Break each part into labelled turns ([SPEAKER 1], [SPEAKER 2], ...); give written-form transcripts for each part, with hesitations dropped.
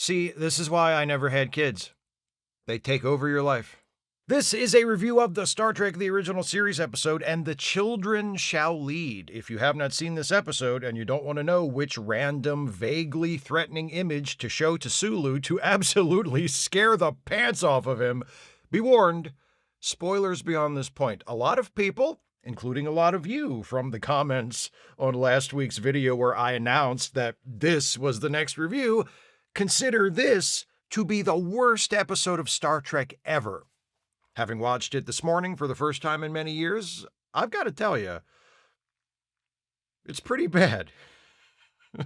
[SPEAKER 1] See, this is why I never had kids. They take over your life. This is a review of the Star Trek The Original Series episode, And the Children Shall Lead. If you have not seen this episode and you don't want to know which random, vaguely threatening image to show to Sulu to absolutely scare the pants off of him, be warned, spoilers beyond this point. A lot of people, including a lot of you from the comments on last week's video where I announced that this was the next review, consider this to be the worst episode of Star Trek ever. Having watched it this morning for the first time in many years, I've got to tell you, it's pretty bad.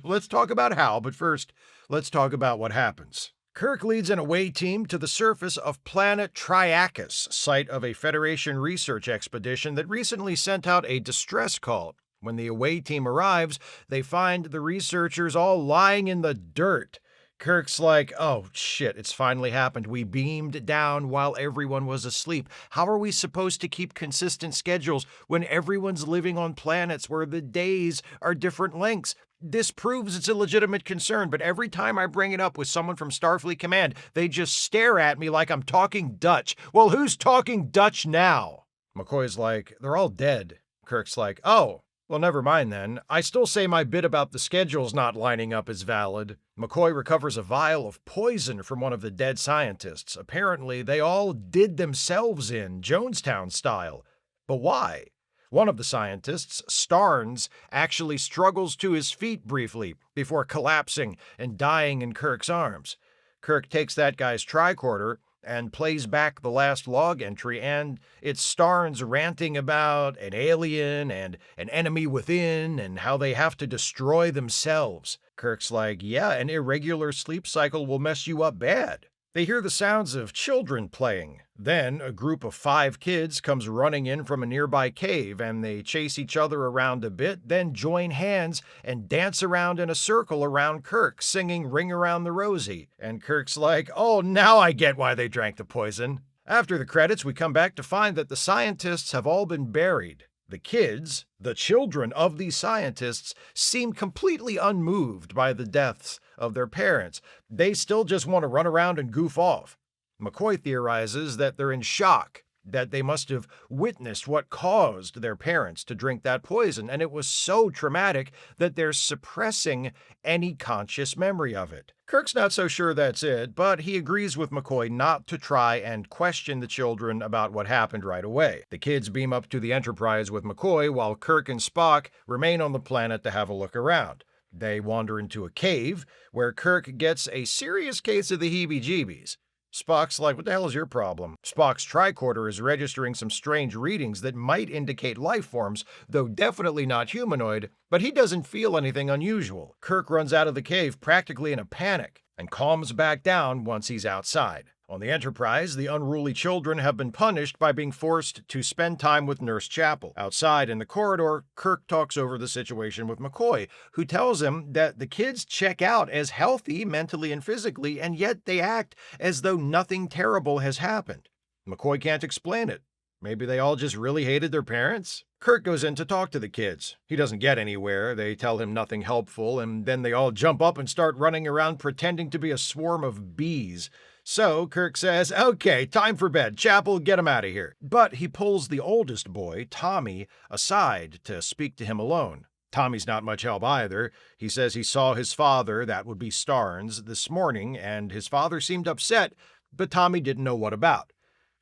[SPEAKER 1] Let's talk about how, but first, let's talk about what happens. Kirk leads an away team to the surface of planet Triacus, site of a Federation research expedition that recently sent out a distress call. When the away team arrives, they find the researchers all lying in the dirt. Kirk's like, oh shit, it's finally happened. We beamed down while everyone was asleep. How are we supposed to keep consistent schedules when everyone's living on planets where the days are different lengths? This proves it's a legitimate concern, but every time I bring it up with someone from Starfleet Command, they just stare at me like I'm talking Dutch. Well, who's talking Dutch now? McCoy's like, they're all dead. Kirk's like, oh. Well, never mind then. I still say my bit about the schedules not lining up is valid. McCoy recovers a vial of poison from one of the dead scientists. Apparently, they all did themselves in, Jonestown style. But why? One of the scientists, Starnes, actually struggles to his feet briefly before collapsing and dying in Kirk's arms. Kirk takes that guy's tricorder and plays back the last log entry, and it's Starnes ranting about an alien and an enemy within and how they have to destroy themselves. Kirk's like, yeah, an irregular sleep cycle will mess you up bad. They hear the sounds of children playing. Then a group of 5 kids comes running in from a nearby cave, and they chase each other around a bit, then join hands and dance around in a circle around Kirk, singing Ring Around the Rosie. And Kirk's like, oh, now I get why they drank the poison. After the credits, we come back to find that the scientists have all been buried. The kids, the children of these scientists, seem completely unmoved by the deaths of their parents. They still just want to run around and goof off. McCoy theorizes that they're in shock, that they must have witnessed what caused their parents to drink that poison, and it was so traumatic that they're suppressing any conscious memory of it. Kirk's not so sure that's it, but he agrees with McCoy not to try and question the children about what happened right away. The kids beam up to the Enterprise with McCoy while Kirk and Spock remain on the planet to have a look around. They wander into a cave where Kirk gets a serious case of the heebie-jeebies. Spock's like, what the hell is your problem? Spock's tricorder is registering some strange readings that might indicate life forms, though definitely not humanoid, but he doesn't feel anything unusual. Kirk runs out of the cave practically in a panic and calms back down once he's outside. On the Enterprise, the unruly children have been punished by being forced to spend time with Nurse Chapel. Outside in the corridor, Kirk talks over the situation with McCoy, who tells him that the kids check out as healthy mentally and physically, and yet they act as though nothing terrible has happened. McCoy can't explain it. Maybe they all just really hated their parents? Kirk goes in to talk to the kids. He doesn't get anywhere. They tell him nothing helpful, and then they all jump up and start running around pretending to be a swarm of bees. So Kirk says, okay, time for bed. Chapel, get him out of here. But he pulls the oldest boy, Tommy, aside to speak to him alone. Tommy's not much help either. He says he saw his father, that would be Starnes, this morning, and his father seemed upset, but Tommy didn't know what about.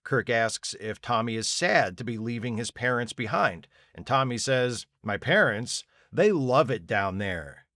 [SPEAKER 1] Kirk asks if Tommy is sad to be leaving his parents behind, and Tommy says, my parents, they love it down there.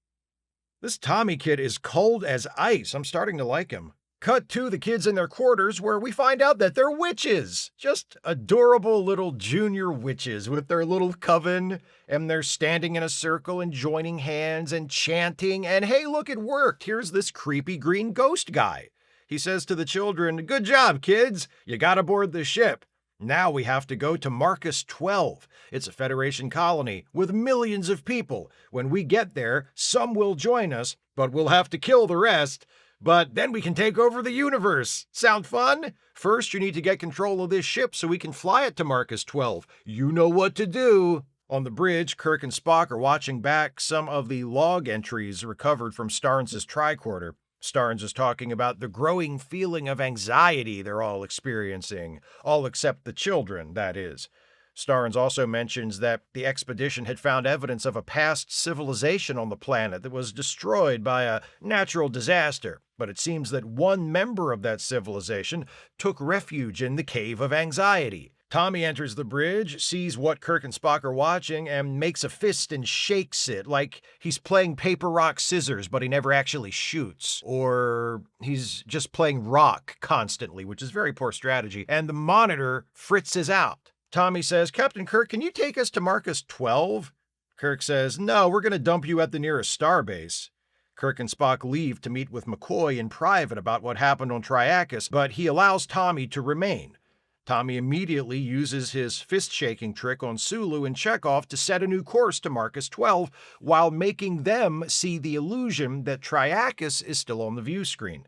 [SPEAKER 1] This Tommy kid is cold as ice. I'm starting to like him. Cut to the kids in their quarters where we find out that they're witches. Just adorable little junior witches with their little coven, and they're standing in a circle and joining hands and chanting, and hey, look, it worked. Here's this creepy green ghost guy. He says to the children, good job, kids. You got aboard the ship. Now we have to go to Marcus 12. It's a Federation colony with millions of people. When we get there, some will join us, but we'll have to kill the rest. But then we can take over the universe. Sound fun? First, you need to get control of this ship so we can fly it to Marcus 12. You know what to do. On the bridge, Kirk and Spock are watching back some of the log entries recovered from Starnes' tricorder. Starnes is talking about the growing feeling of anxiety they're all experiencing, all except the children, that is. Starnes also mentions that the expedition had found evidence of a past civilization on the planet that was destroyed by a natural disaster, but it seems that one member of that civilization took refuge in the Cave of Anxiety. Tommy enters the bridge, sees what Kirk and Spock are watching, and makes a fist and shakes it like he's playing paper, rock, scissors, but he never actually shoots. Or he's just playing rock constantly, which is very poor strategy, and the monitor fritzes out. Tommy says, "Captain Kirk, can you take us to Marcus 12? Kirk says, "No, we're going to dump you at the nearest starbase." Kirk and Spock leave to meet with McCoy in private about what happened on Triacus, but he allows Tommy to remain. Tommy immediately uses his fist-shaking trick on Sulu and Chekhov to set a new course to Marcus 12 while making them see the illusion that Triacus is still on the view screen.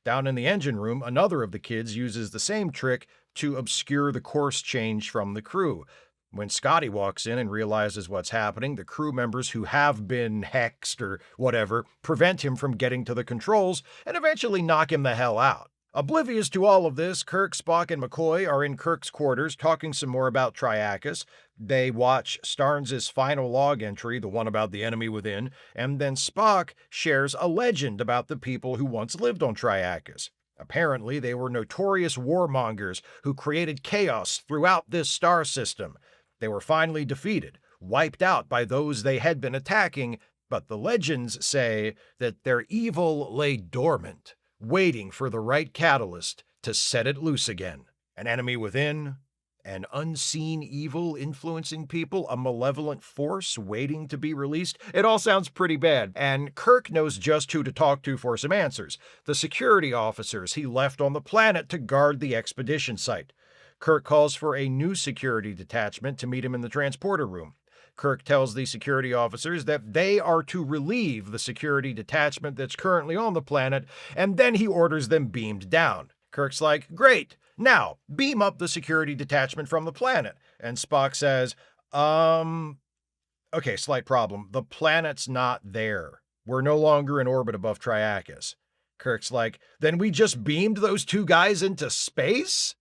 [SPEAKER 1] Down in the engine room, another of the kids uses the same trick to obscure the course change from the crew. When Scotty walks in and realizes what's happening, the crew members who have been hexed or whatever prevent him from getting to the controls and eventually knock him the hell out. Oblivious to all of this, Kirk, Spock, and McCoy are in Kirk's quarters talking some more about Triacus. They watch Starnes' final log entry, the one about the enemy within, and then Spock shares a legend about the people who once lived on Triacus. Apparently, they were notorious warmongers who created chaos throughout this star system. They were finally defeated, wiped out by those they had been attacking, but the legends say that their evil lay dormant, waiting for the right catalyst to set it loose again. An enemy within, an unseen evil influencing people, a malevolent force waiting to be released. It all sounds pretty bad, and Kirk knows just who to talk to for some answers. The security officers he left on the planet to guard the expedition site. Kirk calls for a new security detachment to meet him in the transporter room. Kirk tells the security officers that they are to relieve the security detachment that's currently on the planet, and then he orders them beamed down. Kirk's like, "Great, now beam up the security detachment from the planet." And Spock says, okay, slight problem. The planet's not there. We're no longer in orbit above Triacus. Kirk's like, "Then we just beamed those two guys into space?"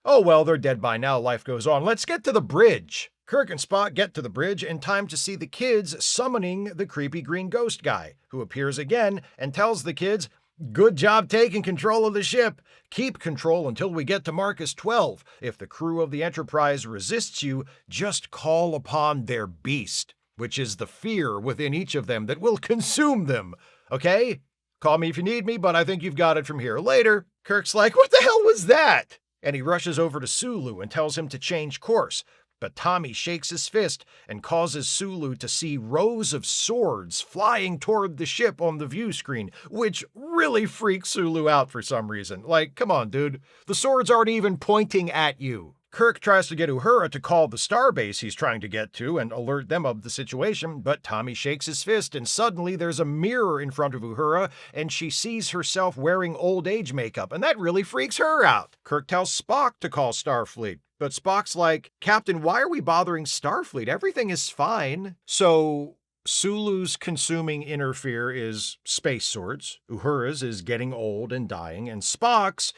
[SPEAKER 1] "Oh well, they're dead by now, life goes on. Let's get to the bridge." Kirk and Spock get to the bridge in time to see the kids summoning the creepy green ghost guy, who appears again and tells the kids, "Good job taking control of the ship. Keep control until we get to Marcus 12. If the crew of the Enterprise resists you, just call upon their beast, which is the fear within each of them that will consume them. Okay? Call me if you need me, but I think you've got it from here. Later." Kirk's like, "What the hell was that?" And he rushes over to Sulu and tells him to change course. But Tommy shakes his fist and causes Sulu to see rows of swords flying toward the ship on the view screen, which really freaks Sulu out for some reason. Like, come on, dude. The swords aren't even pointing at you. Kirk tries to get Uhura to call the starbase he's trying to get to and alert them of the situation, but Tommy shakes his fist and suddenly there's a mirror in front of Uhura and she sees herself wearing old age makeup, and that really freaks her out. Kirk tells Spock to call Starfleet, but Spock's like, "Captain, why are we bothering Starfleet? Everything is fine." So Sulu's consuming inner fear is space swords, Uhura's is getting old and dying, and Spock's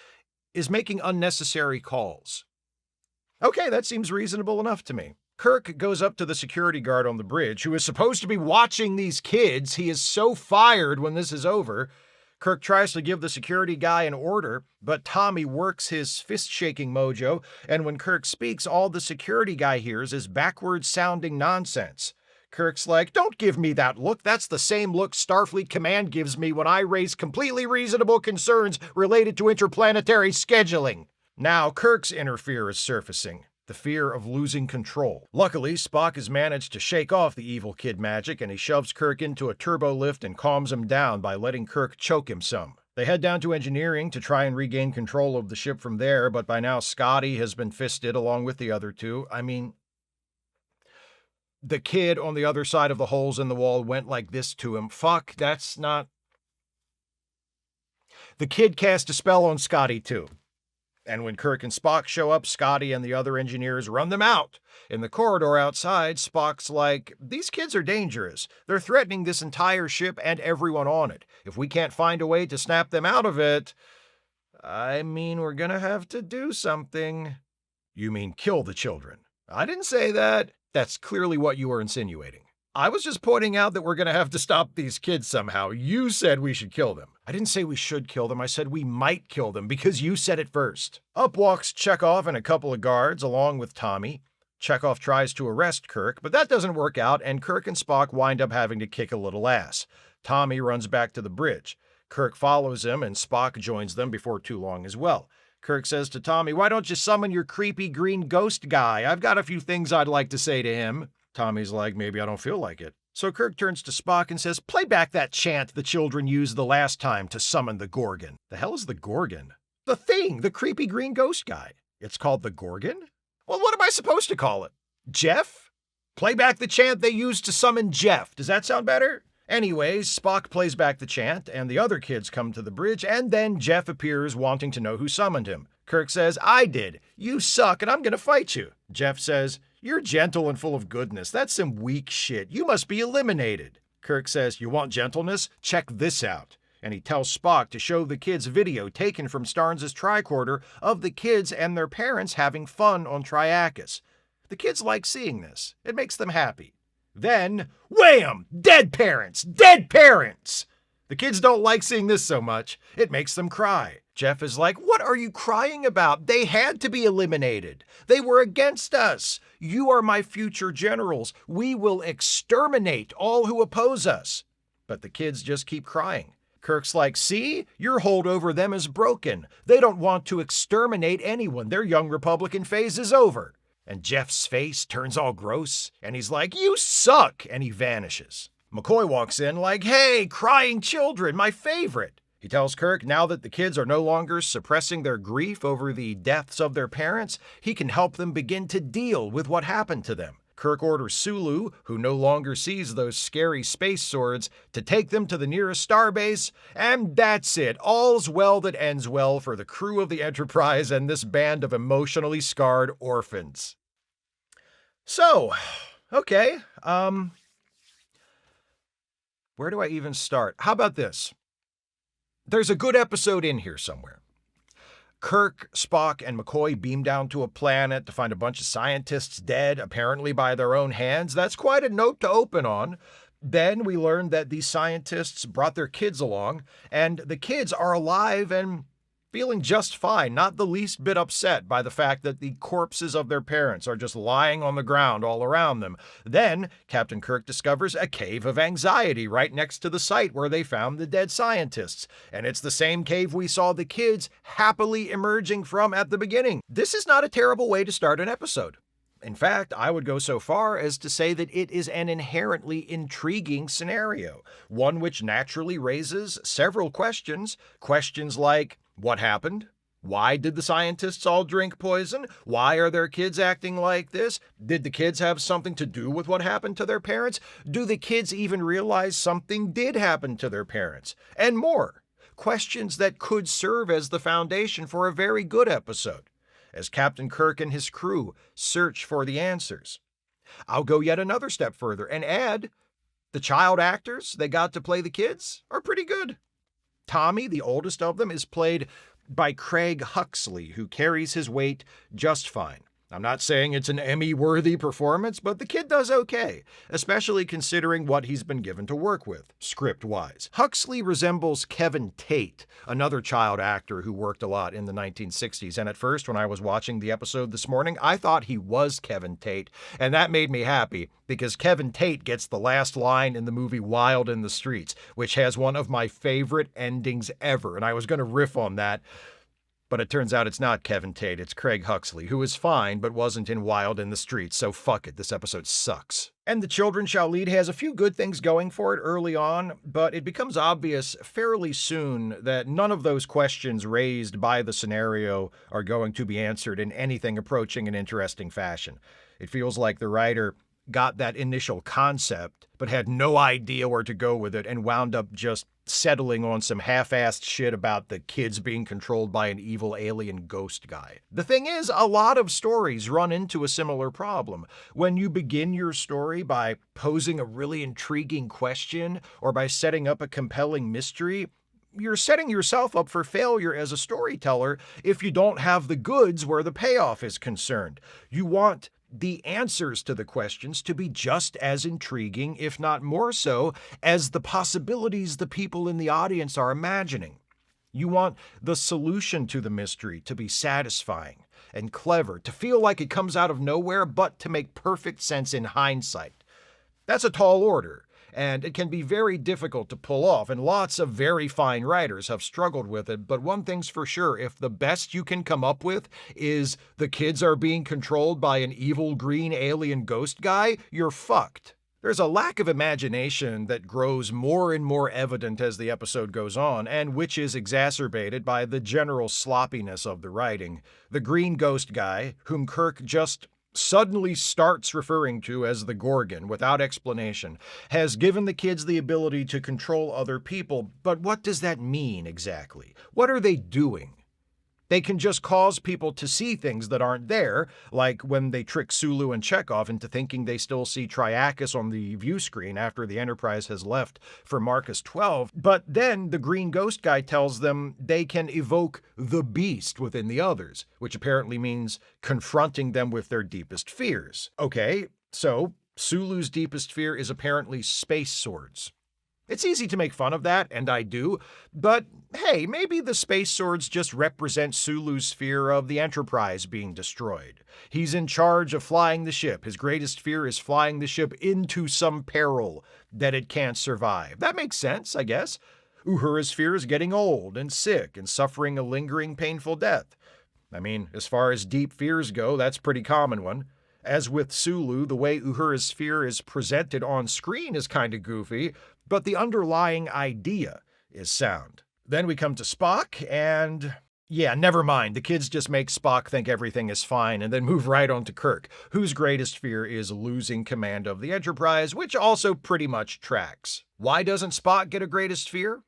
[SPEAKER 1] is making unnecessary calls. Okay, that seems reasonable enough to me. Kirk goes up to the security guard on the bridge, who is supposed to be watching these kids. He is so fired when this is over. Kirk tries to give the security guy an order, but Tommy works his fist-shaking mojo, and when Kirk speaks, all the security guy hears is backwards-sounding nonsense. Kirk's like, "Don't give me that look. That's the same look Starfleet Command gives me when I raise completely reasonable concerns related to interplanetary scheduling." Now Kirk's inner fear is surfacing, the fear of losing control. Luckily, Spock has managed to shake off the evil kid magic, and he shoves Kirk into a turbo lift and calms him down by letting Kirk choke him some. They head down to engineering to try and regain control of the ship from there, but by now Scotty has been fisted along with the other two. I mean, the kid on the other side of the holes in the wall went like this to him. Fuck, that's not... The kid cast a spell on Scotty too. And when Kirk and Spock show up, Scotty and the other engineers run them out. In the corridor outside, Spock's like, "These kids are dangerous. They're threatening this entire ship and everyone on it. If we can't find a way to snap them out of it, I mean, we're gonna have to do something." "You mean kill the children?" "I didn't say that. That's clearly what you were insinuating. I was just pointing out that we're gonna have to stop these kids somehow. You said we should kill them." "I didn't say we should kill them. I said we might kill them because you said it first." Up walks Chekhov and a couple of guards along with Tommy. Chekhov tries to arrest Kirk, but that doesn't work out, and Kirk and Spock wind up having to kick a little ass. Tommy runs back to the bridge. Kirk follows him, and Spock joins them before too long as well. Kirk says to Tommy, "Why don't you summon your creepy green ghost guy? I've got a few things I'd like to say to him." Tommy's like, "Maybe I don't feel like it." So Kirk turns to Spock and says, "Play back that chant the children used the last time to summon the Gorgon." "The hell is the Gorgon?" "The thing, the creepy green ghost guy." "It's called the Gorgon?" "Well, what am I supposed to call it? Jeff?" "Play back the chant they used to summon Jeff. Does that sound better?" Anyways, Spock plays back the chant, and the other kids come to the bridge, and then Jeff appears wanting to know who summoned him. Kirk says, "I did. You suck, and I'm gonna fight you." Jeff says, "You're gentle and full of goodness. That's some weak shit. You must be eliminated." Kirk says, "You want gentleness? Check this out." And he tells Spock to show the kids video taken from Starnes' tricorder of the kids and their parents having fun on Triacus. The kids like seeing this. It makes them happy. Then, wham! Dead parents! Dead parents! The kids don't like seeing this so much. It makes them cry. Jeff is like, "What are you crying about? They had to be eliminated. They were against us. You are my future generals. We will exterminate all who oppose us." But the kids just keep crying. Kirk's like, "See? Your hold over them is broken. They don't want to exterminate anyone. Their young Republican phase is over." And Jeff's face turns all gross, and he's like, "You suck," and he vanishes. McCoy walks in like, "Hey, crying children, my favorite." He tells Kirk now that the kids are no longer suppressing their grief over the deaths of their parents, he can help them begin to deal with what happened to them. Kirk orders Sulu, who no longer sees those scary space swords, to take them to the nearest starbase, and that's it. All's well that ends well for the crew of the Enterprise and this band of emotionally scarred orphans. So, okay, where do I even start? How about this? There's a good episode in here somewhere. Kirk, Spock, and McCoy beam down to a planet to find a bunch of scientists dead, apparently by their own hands. That's quite a note to open on. Then we learn that these scientists brought their kids along, and the kids are alive and feeling just fine, not the least bit upset by the fact that the corpses of their parents are just lying on the ground all around them. Then Captain Kirk discovers a cave of anxiety right next to the site where they found the dead scientists, and it's the same cave we saw the kids happily emerging from at the beginning. This is not a terrible way to start an episode. In fact, I would go so far as to say that it is an inherently intriguing scenario, one which naturally raises several questions. Questions like, what happened? Why did the scientists all drink poison? Why are their kids acting like this? Did the kids have something to do with what happened to their parents? Do the kids even realize something did happen to their parents? And more. Questions that could serve as the foundation for a very good episode, as Captain Kirk and his crew search for the answers. I'll go yet another step further and add, the child actors that got to play the kids are pretty good. Tommy, the oldest of them, is played by Craig Huxley, who carries his weight just fine. I'm not saying it's an Emmy-worthy performance, but the kid does okay, especially considering what he's been given to work with, script-wise. Huxley resembles Kevin Tate, another child actor who worked a lot in the 1960s, and at first, when I was watching the episode this morning, I thought he was Kevin Tate, and that made me happy, because Kevin Tate gets the last line in the movie Wild in the Streets, which has one of my favorite endings ever, and I was going to riff on that, but it turns out it's not Kevin Tate, it's Craig Huxley, who is fine but wasn't in Wild in the Streets, so fuck it, this episode sucks. And The Children Shall Lead has a few good things going for it early on, but it becomes obvious fairly soon that none of those questions raised by the scenario are going to be answered in anything approaching an interesting fashion. It feels like the writer got that initial concept, but had no idea where to go with it and wound up just settling on some half-assed shit about the kids being controlled by an evil alien ghost guy. The thing is, a lot of stories run into a similar problem. When you begin your story by posing a really intriguing question or by setting up a compelling mystery, you're setting yourself up for failure as a storyteller if you don't have the goods where the payoff is concerned. You want the answers to the questions to be just as intriguing, if not more so, as the possibilities the people in the audience are imagining. You want the solution to the mystery to be satisfying and clever, to feel like it comes out of nowhere, but to make perfect sense in hindsight. That's a tall order, and it can be very difficult to pull off, and lots of very fine writers have struggled with it. But one thing's for sure, if the best you can come up with is the kids are being controlled by an evil green alien ghost guy, you're fucked. There's a lack of imagination that grows more and more evident as the episode goes on, and which is exacerbated by the general sloppiness of the writing. The green ghost guy, whom Kirk just suddenly starts referring to as the Gorgon without explanation, has given the kids the ability to control other people. But what does that mean exactly? What are they doing? They can just cause people to see things that aren't there, like when they trick Sulu and Chekhov into thinking they still see Triacus on the view screen after the Enterprise has left for Marcus 12. But then the green ghost guy tells them they can evoke the beast within the others, which apparently means confronting them with their deepest fears. Okay, so Sulu's deepest fear is apparently space swords. It's easy to make fun of that, and I do, but hey, maybe the space swords just represent Sulu's fear of the Enterprise being destroyed. He's in charge of flying the ship. His greatest fear is flying the ship into some peril that it can't survive. That makes sense, I guess. Uhura's fear is getting old and sick and suffering a lingering, painful death. I mean, as far as deep fears go, that's a pretty common one. As with Sulu, the way Uhura's fear is presented on screen is kind of goofy, but the underlying idea is sound. Then we come to Spock, and yeah, never mind. The kids just make Spock think everything is fine and then move right on to Kirk, whose greatest fear is losing command of the Enterprise, which also pretty much tracks. Why doesn't Spock get a greatest fear?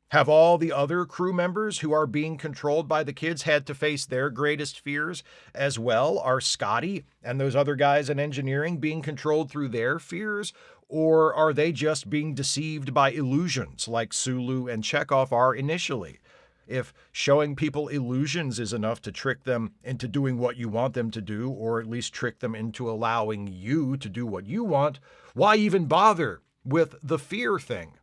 [SPEAKER 1] Have all the other crew members who are being controlled by the kids had to face their greatest fears as well? Are Scotty and those other guys in engineering being controlled through their fears? Or are they just being deceived by illusions like Sulu and Chekhov are initially? If showing people illusions is enough to trick them into doing what you want them to do, or at least trick them into allowing you to do what you want, why even bother with the fear thing?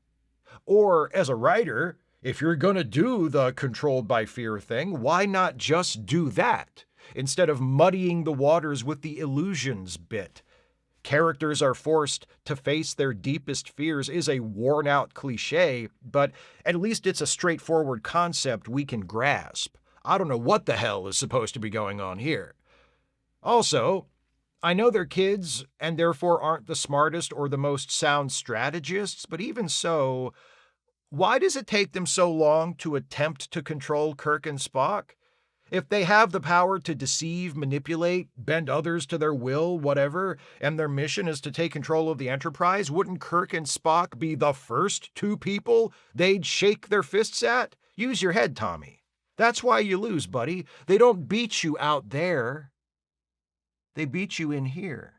[SPEAKER 1] Or, as a writer, if you're going to do the controlled by fear thing, why not just do that, instead of muddying the waters with the illusions bit? Characters are forced to face their deepest fears is a worn-out cliche, but at least it's a straightforward concept we can grasp. I don't know what the hell is supposed to be going on here. Also, I know they're kids and therefore aren't the smartest or the most sound strategists, but even so, why does it take them so long to attempt to control Kirk and Spock? If they have the power to deceive, manipulate, bend others to their will, whatever, and their mission is to take control of the Enterprise, wouldn't Kirk and Spock be the first two people they'd shake their fists at? Use your head, Tommy. That's why you lose, buddy. They don't beat you out there. They beat you in here.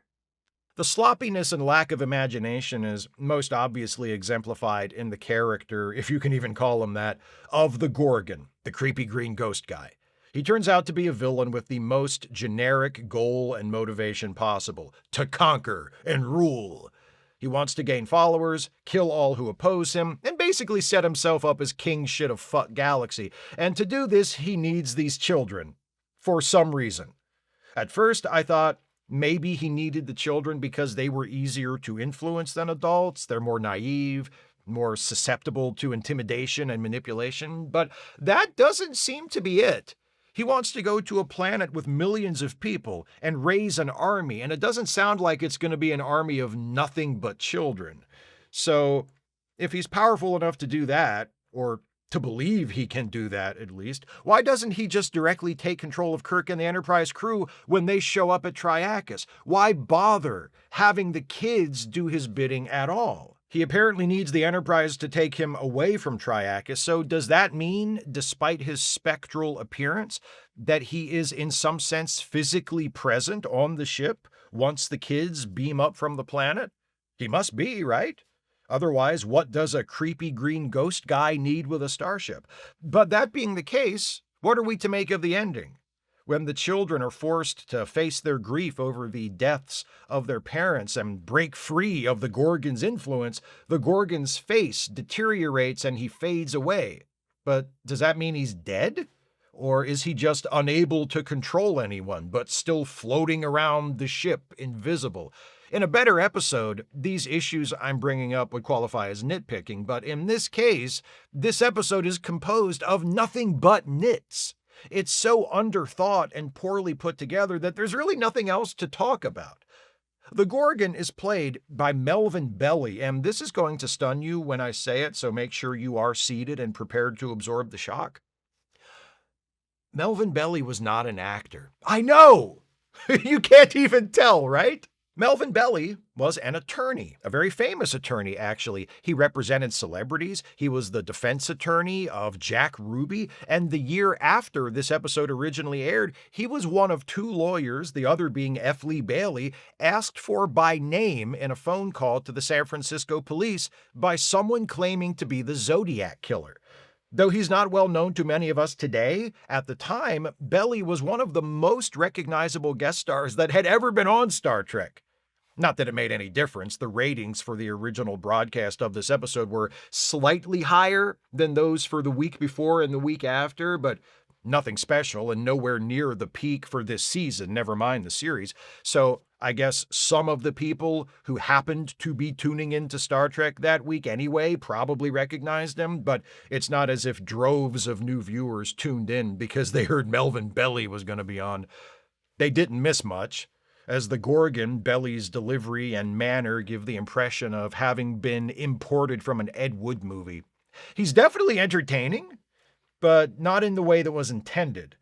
[SPEAKER 1] The sloppiness and lack of imagination is most obviously exemplified in the character, if you can even call him that, of the Gorgon, the creepy green ghost guy. He turns out to be a villain with the most generic goal and motivation possible: to conquer and rule. He wants to gain followers, kill all who oppose him, and basically set himself up as king shit of fuck galaxy. And to do this, he needs these children. For some reason. At first, I thought maybe he needed the children because they were easier to influence than adults. They're more naive, more susceptible to intimidation and manipulation. But that doesn't seem to be it. He wants to go to a planet with millions of people and raise an army, and it doesn't sound like it's going to be an army of nothing but children. So, if he's powerful enough to do that, or to believe he can do that, at least. Why doesn't he just directly take control of Kirk and the Enterprise crew when they show up at Triacus? Why bother having the kids do his bidding at all? He apparently needs the Enterprise to take him away from Triacus, so does that mean, despite his spectral appearance, that he is in some sense physically present on the ship once the kids beam up from the planet? He must be, right? Otherwise, what does a creepy green ghost guy need with a starship? But that being the case, what are we to make of the ending? When the children are forced to face their grief over the deaths of their parents and break free of the Gorgon's influence, the Gorgon's face deteriorates and he fades away. But does that mean he's dead? Or is he just unable to control anyone, but still floating around the ship invisible? In a better episode, these issues I'm bringing up would qualify as nitpicking, but in this case, this episode is composed of nothing but nits. It's so underthought and poorly put together that there's really nothing else to talk about. The Gorgon is played by Melvin Belli, and this is going to stun you when I say it, so make sure you are seated and prepared to absorb the shock. Melvin Belli was not an actor. I know! You can't even tell, right? Melvin Belli was an attorney, a very famous attorney, actually. He represented celebrities. He was the defense attorney of Jack Ruby, and the year after this episode originally aired, he was one of two lawyers, the other being F. Lee Bailey, asked for by name in a phone call to the San Francisco police by someone claiming to be the Zodiac Killer. Though he's not well known to many of us today, at the time, Belli was one of the most recognizable guest stars that had ever been on Star Trek. Not that it made any difference. The ratings for the original broadcast of this episode were slightly higher than those for the week before and the week after, but nothing special and nowhere near the peak for this season, never mind the series. So I guess some of the people who happened to be tuning into Star Trek that week anyway probably recognized him, but it's not as if droves of new viewers tuned in because they heard Melvin Belli was going to be on. They didn't miss much. As the Gorgon, Belli's delivery and manner give the impression of having been imported from an Ed Wood movie. He's definitely entertaining, but not in the way that was intended.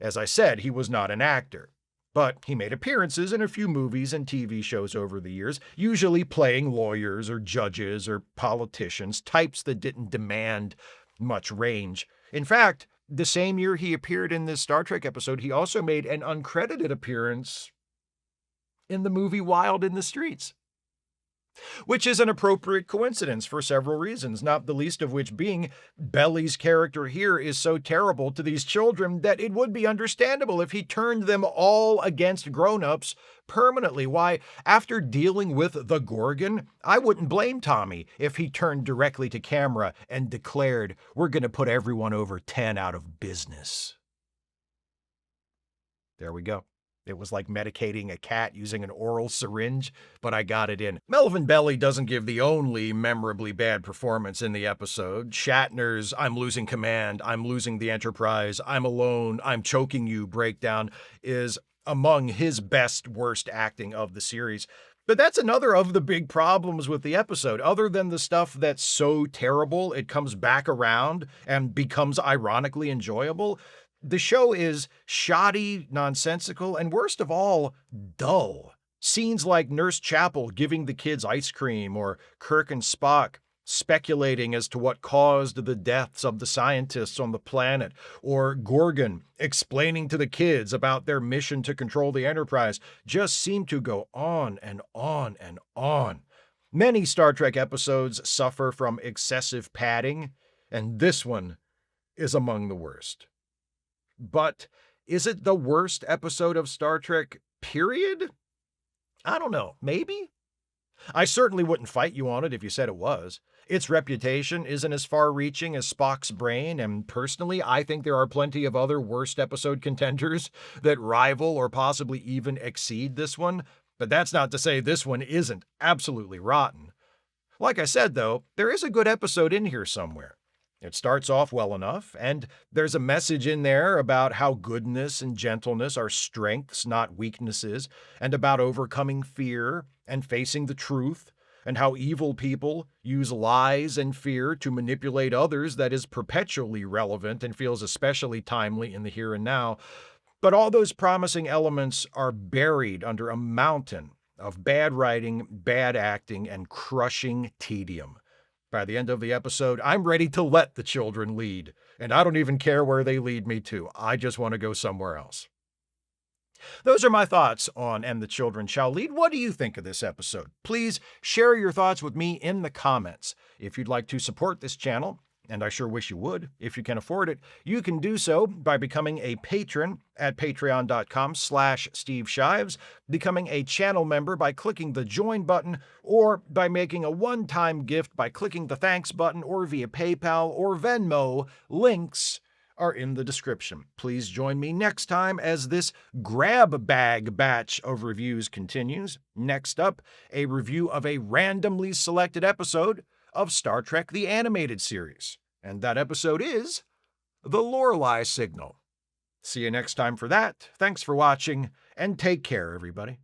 [SPEAKER 1] As I said, he was not an actor. But he made appearances in a few movies and TV shows over the years, usually playing lawyers or judges or politicians, types that didn't demand much range. In fact, the same year he appeared in this Star Trek episode, he also made an uncredited appearance in the movie Wild in the Streets, which is an appropriate coincidence for several reasons, not the least of which being Belli's character here is so terrible to these children that it would be understandable if he turned them all against grown-ups permanently. Why, after dealing with the Gorgon, I wouldn't blame Tommy if he turned directly to camera and declared, "We're going to put everyone over 10 out of business." There we go. It was like medicating a cat using an oral syringe, but I got it in. Melvin Belli doesn't give the only memorably bad performance in the episode. Shatner's "I'm losing command, I'm losing the Enterprise, I'm alone, I'm choking you" breakdown is among his best worst acting of the series. But that's another of the big problems with the episode. Other than the stuff that's so terrible it comes back around and becomes ironically enjoyable, the show is shoddy, nonsensical, and worst of all, dull. Scenes like Nurse Chapel giving the kids ice cream, or Kirk and Spock speculating as to what caused the deaths of the scientists on the planet, or Gorgon explaining to the kids about their mission to control the Enterprise, just seem to go on and on and on. Many Star Trek episodes suffer from excessive padding, and this one is among the worst. But is it the worst episode of Star Trek, period? I don't know. Maybe? I certainly wouldn't fight you on it if you said it was. Its reputation isn't as far-reaching as Spock's brain, and personally, I think there are plenty of other worst episode contenders that rival or possibly even exceed this one, but that's not to say this one isn't absolutely rotten. Like I said, though, there is a good episode in here somewhere. It starts off well enough, and there's a message in there about how goodness and gentleness are strengths, not weaknesses, and about overcoming fear and facing the truth. and how evil people use lies and fear to manipulate others that is perpetually relevant and feels especially timely in the here and now. But all those promising elements are buried under a mountain of bad writing, bad acting, and crushing tedium. By the end of the episode, I'm ready to let the children lead, and I don't even care where they lead me to. I just want to go somewhere else. Those are my thoughts on And the Children Shall Lead. What do you think of this episode? Please share your thoughts with me in the comments. If you'd like to support this channel, and I sure wish you would, if you can afford it, you can do so by becoming a patron at patreon.com/Steve Shives, becoming a channel member by clicking the join button, or by making a one-time gift by clicking the thanks button, or via PayPal or Venmo. Links are in the description. Please join me next time as this grab bag batch of reviews continues. Next up, a review of a randomly selected episode of Star Trek the Animated Series. And that episode is The Lorelei Signal. See you next time for that. Thanks for watching, and take care, everybody.